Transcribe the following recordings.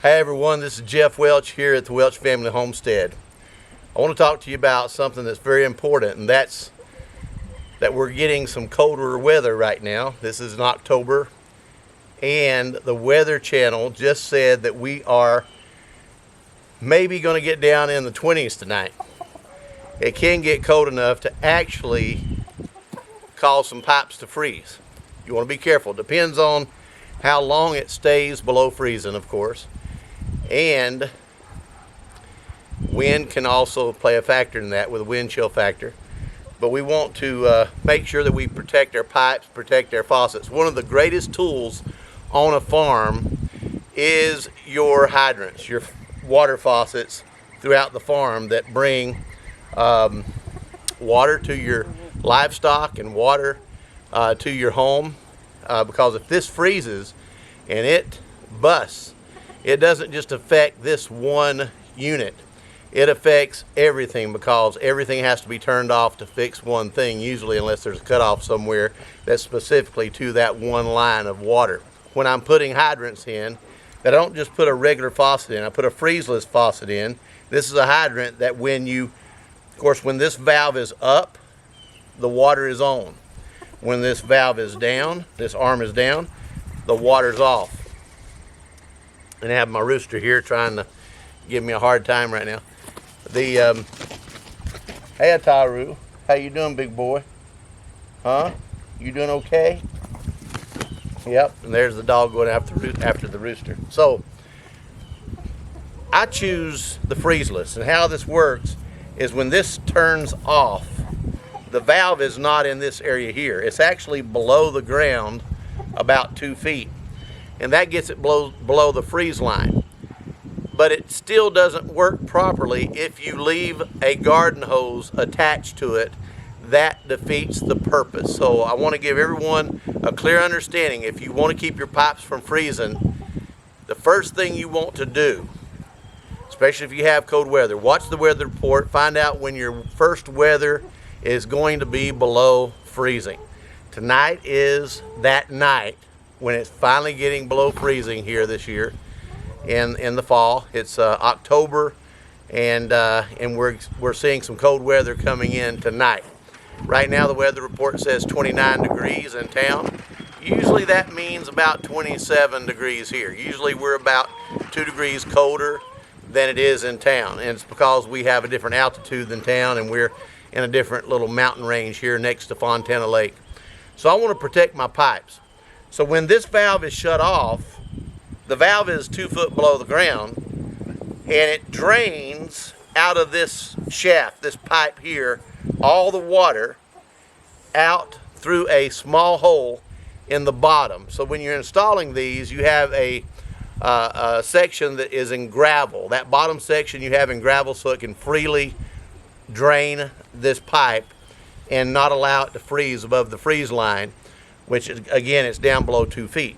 Hey everyone, this is Jeff Welch here at the Welch Family Homestead. I want to talk to you about something that's very important, and that's that we're getting some colder weather right now. This is in October, and the Weather Channel just said that we are maybe going to get down in the 20s tonight. It can get cold enough to actually cause some pipes to freeze. You want to be careful. Depends on how long it stays below freezing, of course. And wind can also play a factor in that with a wind chill factor. But we want to make sure that we protect our pipes, protect our faucets. One of the greatest tools on a farm is your hydrants, your water faucets throughout the farm that bring water to your livestock and water to your home. Because if this freezes and it busts, it doesn't just affect this one unit. It affects everything, because everything has to be turned off to fix one thing, usually, unless there's a cutoff somewhere that's specifically to that one line of water. When I'm putting hydrants in, I don't just put a regular faucet in, I put a freezeless faucet in. This is a hydrant that when this valve is up, the water is on. When this valve is down, this arm is down, the water's off. And I have my rooster here trying to give me a hard time right now. Hey Ataru, how you doing, big boy? Huh? You doing okay? Yep, and there's the dog going after the rooster. So I choose the freezeless, and how this works is when this turns off, the valve is not in this area here. It's actually below the ground about 2 feet. And that gets it below the freeze line. But it still doesn't work properly if you leave a garden hose attached to it. That defeats the purpose. So I want to give everyone a clear understanding. If you want to keep your pipes from freezing, the first thing you want to do, especially if you have cold weather, watch the weather report, find out when your first weather is going to be below freezing. Tonight is that night when it's finally getting below freezing here this year in the fall. It's October, and we're seeing some cold weather coming in tonight. Right now the weather report says 29 degrees in town. Usually that means about 27 degrees here. Usually we're about 2 degrees colder than it is in town, and it's because we have a different altitude than town, and we're in a different little mountain range here next to Fontana Lake. So I want to protect my pipes. So when this valve is shut off, the valve is 2 foot below the ground, and it drains out of this shaft, this pipe here, all the water out through a small hole in the bottom. So when you're installing these, you have a section that is in gravel. That bottom section you have in gravel, so it can freely drain this pipe and not allow it to freeze above the freeze line, which again, it's down below 2 feet.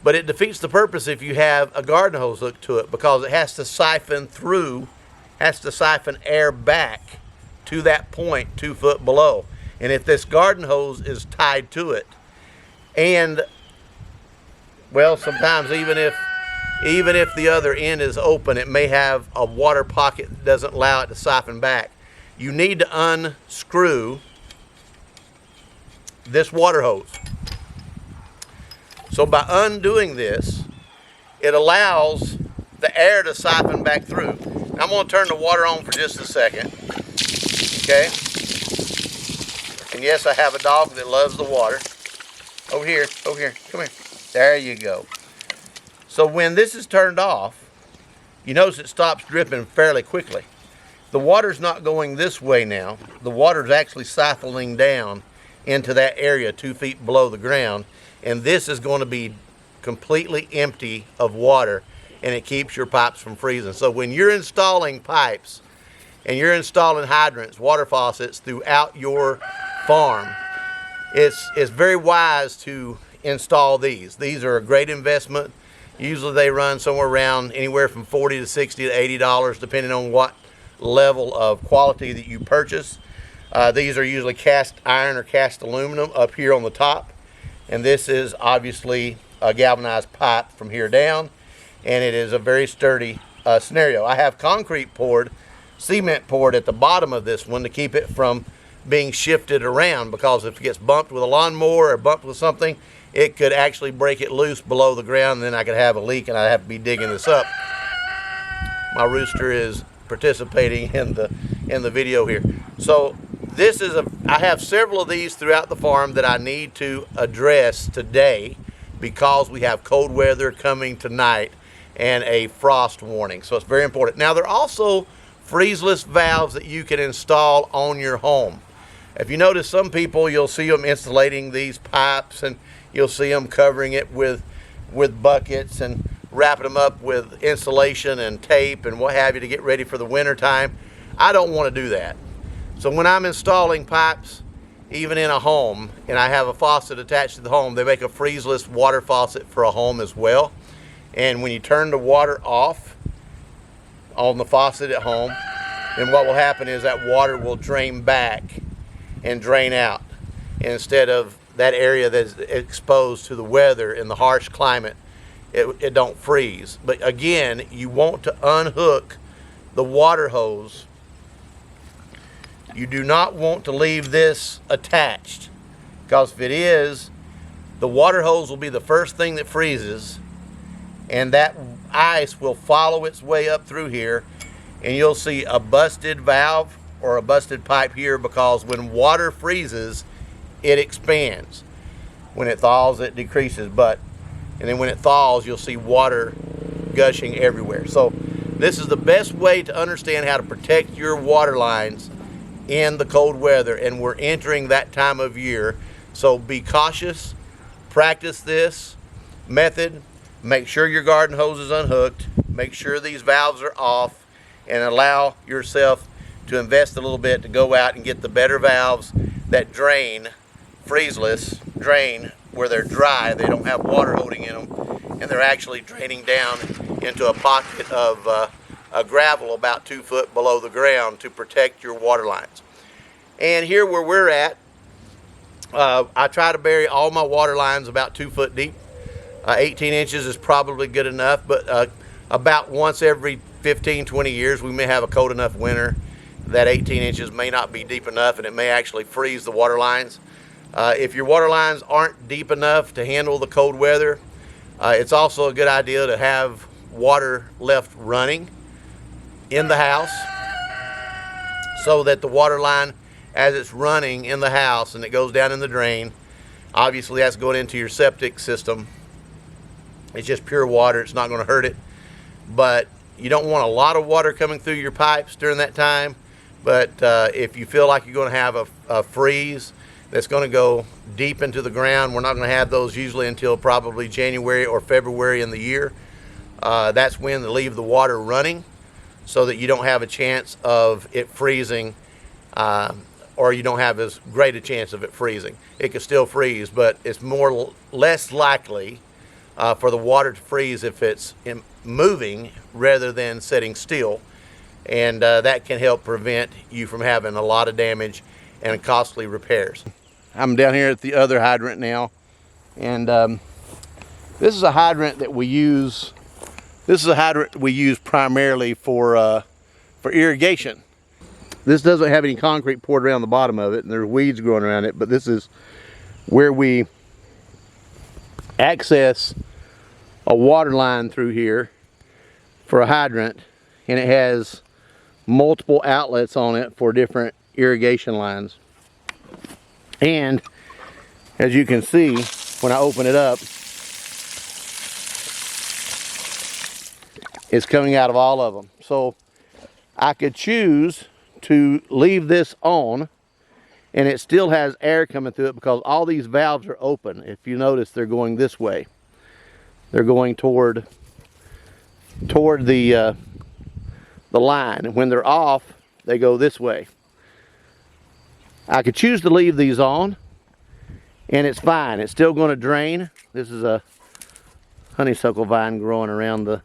But it defeats the purpose if you have a garden hose hooked to it, because it has to siphon air back to that point 2 foot below. And if this garden hose is tied to it, and well, sometimes even if the other end is open, it may have a water pocket that doesn't allow it to siphon back. You need to unscrew this water hose. So by undoing this, it allows the air to siphon back through. Now I'm going to turn the water on for just a second. Okay? And yes, I have a dog that loves the water. Over here, come here. There you go. So when this is turned off, you notice it stops dripping fairly quickly. The water's not going this way now. The water's actually siphoning down into that area 2 feet below the ground, and this is going to be completely empty of water, and it keeps your pipes from freezing. So when you're installing pipes and you're installing hydrants, water faucets throughout your farm, it's very wise to install these. These are a great investment. Usually they run somewhere around anywhere from $40 to $60 to $80, depending on what level of quality that you purchase. These are usually cast iron or cast aluminum up here on the top, and this is obviously a galvanized pipe from here down. and it is a very sturdy scenario. I have concrete poured, cement poured at the bottom of this one to keep it from being shifted around, because if it gets bumped with a lawnmower or bumped with something, it could actually break it loose below the ground, and then I could have a leak and I'd have to be digging this up. My rooster is participating in the video here. So this is I have several of these throughout the farm that I need to address today, because we have cold weather coming tonight and a frost warning. So it's very important. Now, there are also freezeless valves that you can install on your home. If you notice, some people, you'll see them insulating these pipes, and you'll see them covering it with buckets and wrapping them up with insulation and tape and what have you to get ready for the winter time. I don't want to do that. So when I'm installing pipes, even in a home, and I have a faucet attached to the home, they make a freezeless water faucet for a home as well. And when you turn the water off on the faucet at home, then what will happen is that water will drain back and drain out, instead of that area that's exposed to the weather in the harsh climate, it don't freeze. But again, you want to unhook the water hose. You do not want to leave this attached, because if it is, the water hose will be the first thing that freezes, and that ice will follow its way up through here, and you'll see a busted valve or a busted pipe here, because when water freezes, it expands. When it thaws, it decreases, and then when it thaws, you'll see water gushing everywhere. So this is the best way to understand how to protect your water lines in the cold weather, and we're entering that time of year. So be cautious, practice this method, make sure your garden hose is unhooked, make sure these valves are off, and allow yourself to invest a little bit to go out and get the better valves that drain, freezeless, drain where they're dry, they don't have water holding in them, and they're actually draining down into a pocket of gravel about 2 foot below the ground to protect your water lines. And here where we're at, I try to bury all my water lines about 2 foot deep. 18 inches is probably good enough, but about once every 15-20 years we may have a cold enough winter that 18 inches may not be deep enough, and it may actually freeze the water lines. If your water lines aren't deep enough to handle the cold weather, it's also a good idea to have water left running in the house, so that the water line, as it's running in the house and it goes down in the drain, obviously that's going into your septic system. It's just pure water, it's not going to hurt it, but you don't want a lot of water coming through your pipes during that time. But if you feel like you're going to have a freeze that's going to go deep into the ground, we're not going to have those usually until probably January or February in the year. That's when to leave the water running, so that you don't have a chance of it freezing, or you don't have as great a chance of it freezing. It could still freeze, but it's less likely for the water to freeze if it's moving rather than sitting still. And that can help prevent you from having a lot of damage and costly repairs. I'm down here at the other hydrant now, and this is a hydrant that we use. This is a hydrant we use primarily for irrigation. This doesn't have any concrete poured around the bottom of it, and there's weeds growing around it, but this is where we access a water line through here for a hydrant, and it has multiple outlets on it for different irrigation lines. And as you can see, when I open it up, it's coming out of all of them. So I could choose to leave this on, and it still has air coming through it, because all these valves are open. If you notice, they're going this way. They're going toward the line, and when they're off, they go this way. I could choose to leave these on, and it's fine. It's still going to drain. This is a honeysuckle vine growing around the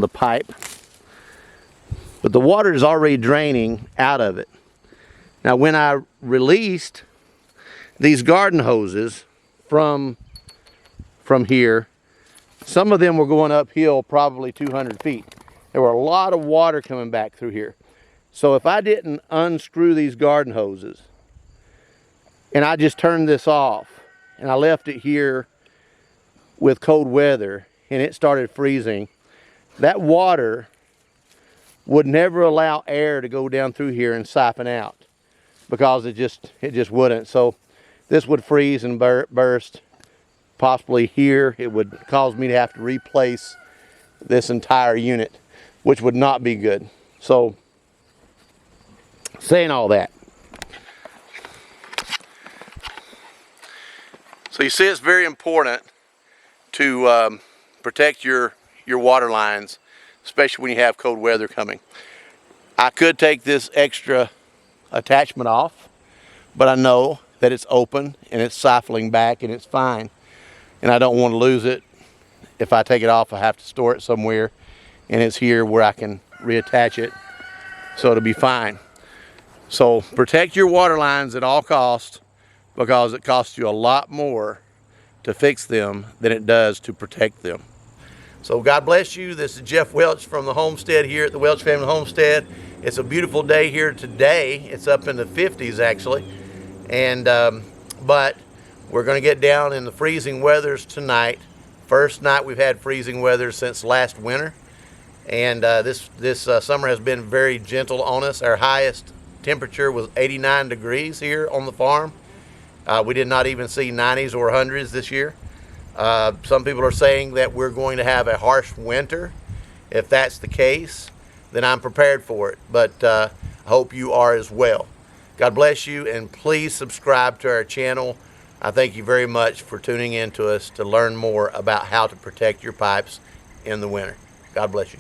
pipe, but the water is already draining out of it. Now, when I released these garden hoses from here, Some of them were going uphill probably 200 feet. There were a lot of water coming back through here. So if I didn't unscrew these garden hoses and I just turned this off and I left it here with cold weather and it started freezing, that water would never allow air to go down through here and siphon out, because it just wouldn't. So this would freeze and burst. Possibly here it would cause me to have to replace this entire unit, which would not be good. So saying all that, so you see, it's very important to protect your water lines, especially when you have cold weather coming. I could take this extra attachment off, but I know that it's open and it's siphoning back and it's fine, and I don't want to lose it. If I take it off, I have to store it somewhere, and it's here where I can reattach it, so it'll be fine. So protect your water lines at all costs, because it costs you a lot more to fix them than it does to protect them. So God bless you. This is Jeff Welch from the homestead here at the Welch Family Homestead. It's a beautiful day here today. It's up in the 50s actually, and but we're going to get down in the freezing weathers tonight. First night we've had freezing weather since last winter, and this summer has been very gentle on us. Our highest temperature was 89 degrees here on the farm. We did not even see 90s or 100s this year. Some people are saying that we're going to have a harsh winter. If that's the case, then I'm prepared for it, but I hope you are as well. God bless you, and please subscribe to our channel. I thank you very much for tuning in to us to learn more about how to protect your pipes in the winter. God bless you.